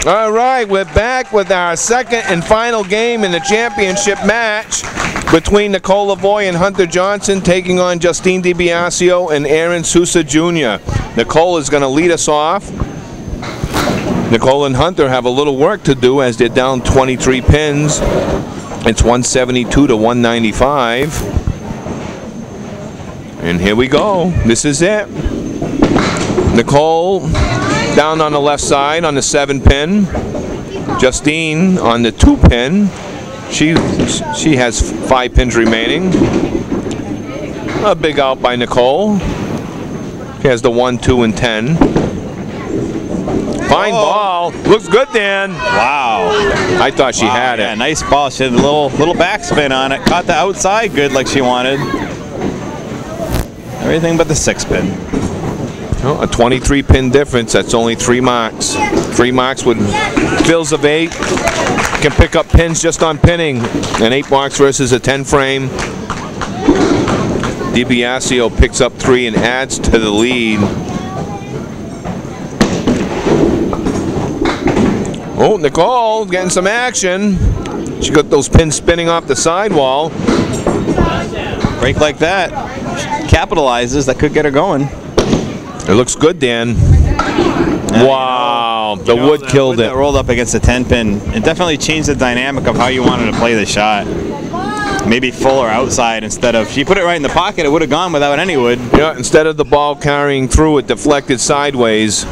All right, we're back with our second and final game in the championship match between Nicole Lavoie and Hunter Johnson, taking on Justine DiBiasio and Aaron Souza Jr. Nicole is going to lead us off. Nicole and Hunter have a little work to do as they're down 23 pins. It's 172 to 195. And here we go. This is it. Nicole down on the left side on the 7-pin. Justine on the 2-pin. She has 5 pins remaining. A big out by Nicole. She has the 1, 2, and 10. Fine ball. Looks good, Dan. Wow. I thought she had it. Yeah, nice ball. She had a little backspin on it. Caught the outside good like she wanted. Everything but the 6-pin. Oh, a 23-pin difference. That's only 3 marks. 3 marks with fills of 8. Can pick up pins just on pinning. An 8 marks versus a 10 frame. DiBiasio picks up 3 and adds to the lead. Oh, Nicole getting some action. She got those pins spinning off the sidewall. Break like that. Capitalizes. That could get her going. It looks good, Dan. Wow, the wood killed it. That rolled up against the 10-pin. It definitely changed the dynamic of how you wanted to play the shot. Maybe full or outside instead of. She put it right in the pocket. It would have gone without any wood. Yeah, instead of the ball carrying through, it deflected sideways.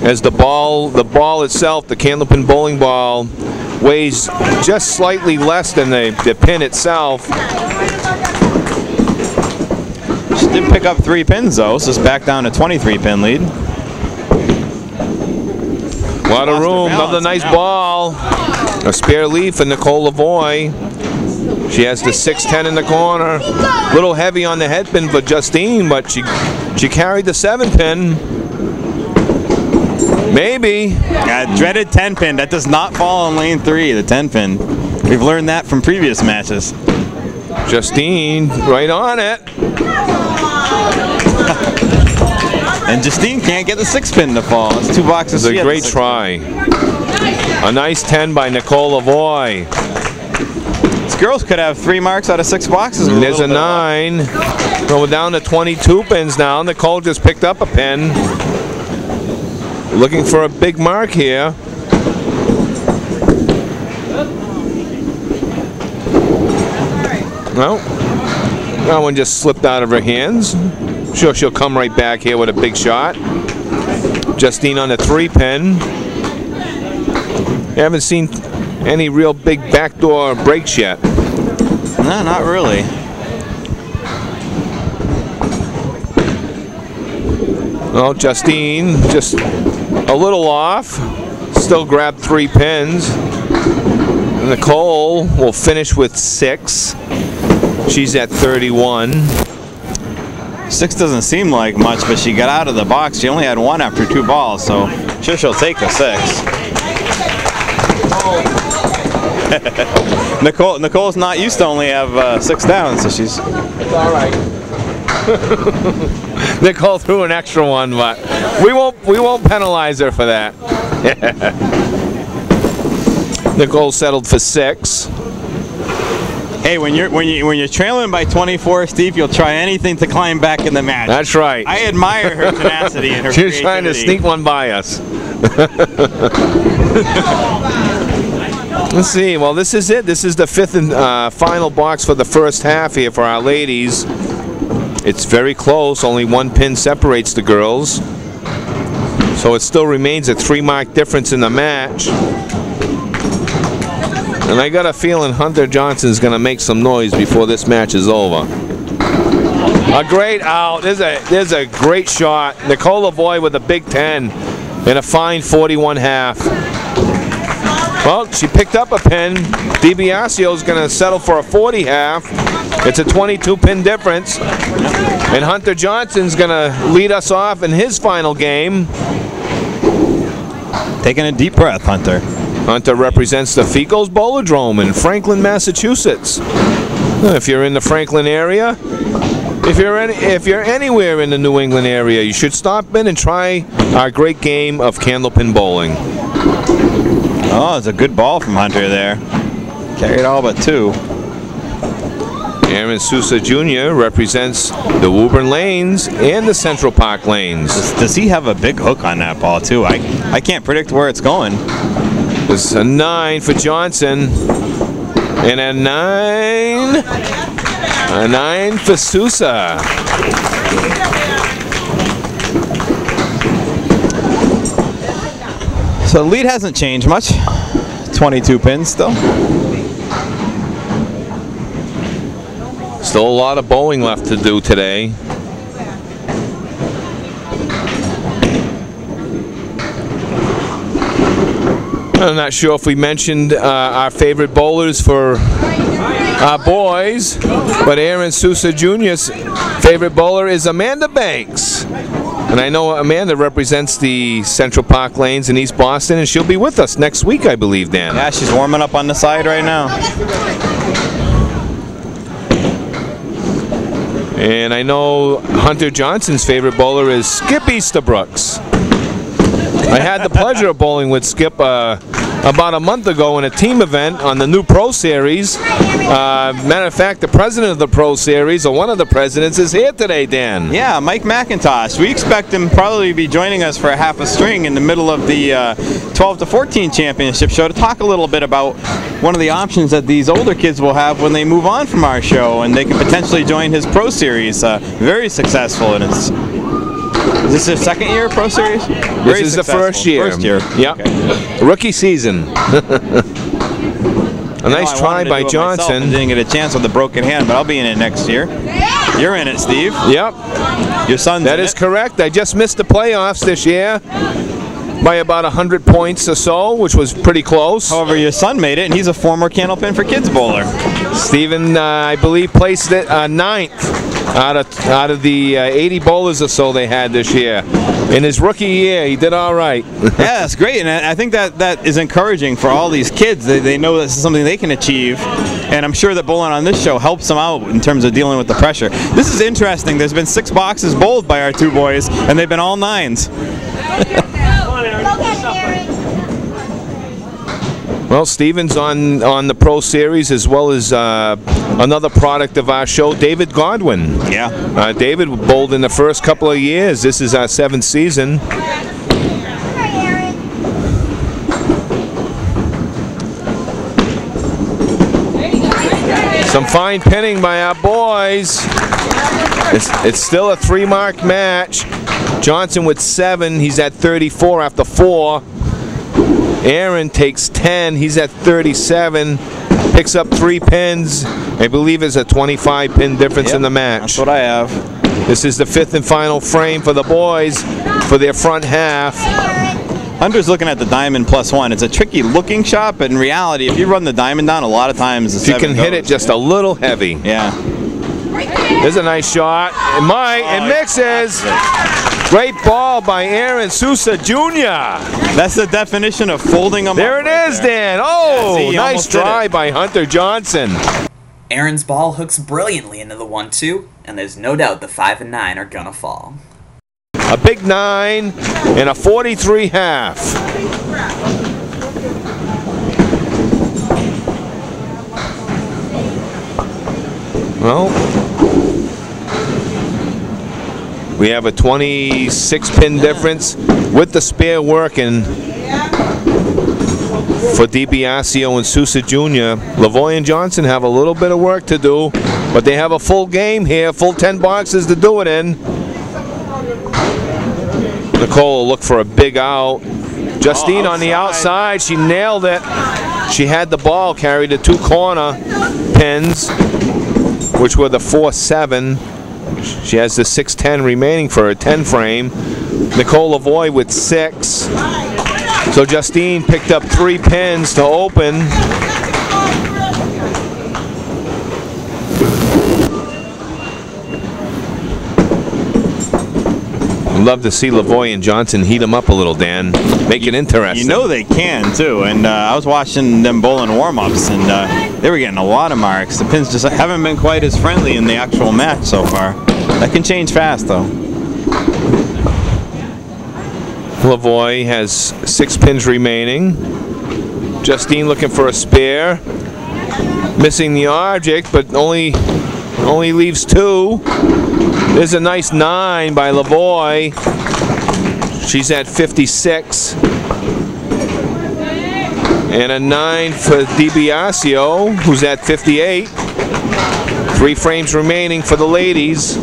As the ball itself, the Candlepin bowling ball, weighs just slightly less than the pin itself. She did pick up 3 pins though, so it's back down to 23-pin lead. A lot of room, another nice ball. A spare lead for Nicole Lavoie. She has the 6-10 in the corner. A little heavy on the headpin for Justine, but she carried the 7-pin. Maybe. Yeah, dreaded 10-pin. That does not fall on lane 3, the 10-pin. We've learned that from previous matches. Justine right on it. And Justine can't get the 6-pin to fall. It's 2 boxes. It's a great try. A nice 10 by Nicole Lavoie. These girls could have 3 marks out of 6 boxes. And there's a 9. So we're down to 22 pins now. Nicole just picked up a pin. Looking for a big mark here. Well, that one just slipped out of her hands. Sure, she'll come right back here with a big shot. Justine on the 3-pin. Haven't seen any real big backdoor breaks yet. No, not really. Well, Justine just a little off. Still grabbed 3 pins. Nicole will finish with 6. She's at 31. 6 doesn't seem like much, but she got out of the box. She only had 1 after 2 balls, so sure she'll take the 6. Nicole's not used to only have 6 down, so she's. It's all right. Nicole threw an extra one, but we won't penalize her for that. Nicole settled for 6. Hey, when you're trailing by 24, Steve, you'll try anything to climb back in the match. That's right. I admire her tenacity and her creativity. She's trying to sneak one by us. Let's see. Well, this is it. This is the 5th and final box for the first half here for our ladies. It's very close. Only 1 pin separates the girls. So it still remains a 3-mark difference in the match. And I got a feeling Hunter Johnson's going to make some noise before this match is over. A great out. There's a great shot. Nicole Lavoie with a big 10 and a fine 41.5. Well, she picked up a pin. DiBiasio's going to settle for a 40.5. It's a 22-pin difference. And Hunter Johnson's going to lead us off in his final game. Taking a deep breath, Hunter. Hunter represents the Ficos Bowlodrome in Franklin, Massachusetts. If you're in the Franklin area, If you're anywhere in the New England area, you should stop in and try our great game of Candlepin bowling. Oh, it's a good ball from Hunter there. Carried all but 2. Aaron Souza Jr. represents the Woburn lanes and the Central Park lanes. Does he have a big hook on that ball too? I can't predict where it's going. It's a 9 for Johnson. And a 9. A 9 for Souza. So the lead hasn't changed much. 22 pins still. Still a lot of bowling left to do today. I'm not sure if we mentioned our favorite bowlers for our boys, but Aaron Souza Jr.'s favorite bowler is Amanda Banks. And I know Amanda represents the Central Park lanes in East Boston, and she'll be with us next week, I believe, Dan. Yeah, she's warming up on the side right now. And I know Hunter Johnson's favorite bowler is Skip Easterbrooks. I had the pleasure of bowling with Skip about a month ago in a team event on the new Pro Series. Matter of fact, the president of the Pro Series, or one of the presidents, is here today, Dan. Yeah, Mike McIntosh. We expect him probably to be joining us for a half a string in the middle of the 12 to 14 championship show to talk a little bit about one of the options that these older kids will have when they move on from our show, and they can potentially join his Pro Series. Very successful, and it's... Is this their second year Pro Series? This is the first year. First year. Yep. Okay. Rookie season. A nice try by Johnson. Didn't get a chance with a broken hand, but I'll be in it next year. You're in it, Steve. Yep. Your son's That is correct. I just missed the playoffs this year by about 100 points or so, which was pretty close. However, your son made it, and he's a former Candlepin for Kids bowler. Steven, I believe, placed it 9th. Out of the 80 bowlers or so they had this year. In his rookie year, he did all right. Yeah, that's great, and I think that is encouraging for all these kids. They know this is something they can achieve, and I'm sure that bowling on this show helps them out in terms of dealing with the pressure. This is interesting. There's been 6 boxes bowled by our 2 boys, and they've been all 9s. Well, Steven's on the Pro Series, as well as another product of our show, David Godwin. Yeah. David bowled in the first couple of years. This is our 7th season. Some fine pinning by our boys. It's still a 3-mark match. Johnson with 7. He's at 34 after 4. Aaron takes 10. He's at 37. Picks up 3 pins. I believe it's a 25 pin difference in the match. That's what I have. This is the 5th and final frame for the boys for their front half. Hunter's looking at the diamond +1. It's a tricky looking shot, but in reality, if you run the diamond down, a lot of times the 7 you can hit it just a little heavy. Yeah. There's a nice shot. It mixes. Great ball by Aaron Souza Jr. That's the definition of folding them there up. There it is, Dan. Oh, yeah, see, nice try by Hunter Johnson. Aaron's ball hooks brilliantly into the 1-2, and there's no doubt the 5 and 9 are gonna fall. A big 9 and a 43 half. Well, we have a 26 pin difference with the spare working for DiBiasio and Souza Jr. Lavoie and Johnson have a little bit of work to do, but they have a full game here, full 10 boxes to do it in. Nicole will look for a big out. Justine on the outside, she nailed it. She had the ball, carried the 2 corner pins, which were the 4-7. She has the 6-10 remaining for her 10 frame. Nicole Lavoie with 6. So Justine picked up 3 pins to open. I'd love to see Lavoie and Johnson heat them up a little, Dan. Make it interesting. You know they can, too. And I was watching them bowling warm-ups, and they were getting a lot of marks. The pins just haven't been quite as friendly in the actual match so far. That can change fast, though. Lavoie has 6 pins remaining. Justine looking for a spare. Missing the object, but only leaves 2. There's a nice 9 by Lavoie. She's at 56. And a 9 for DiBiasio, who's at 58. 3 frames remaining for the ladies.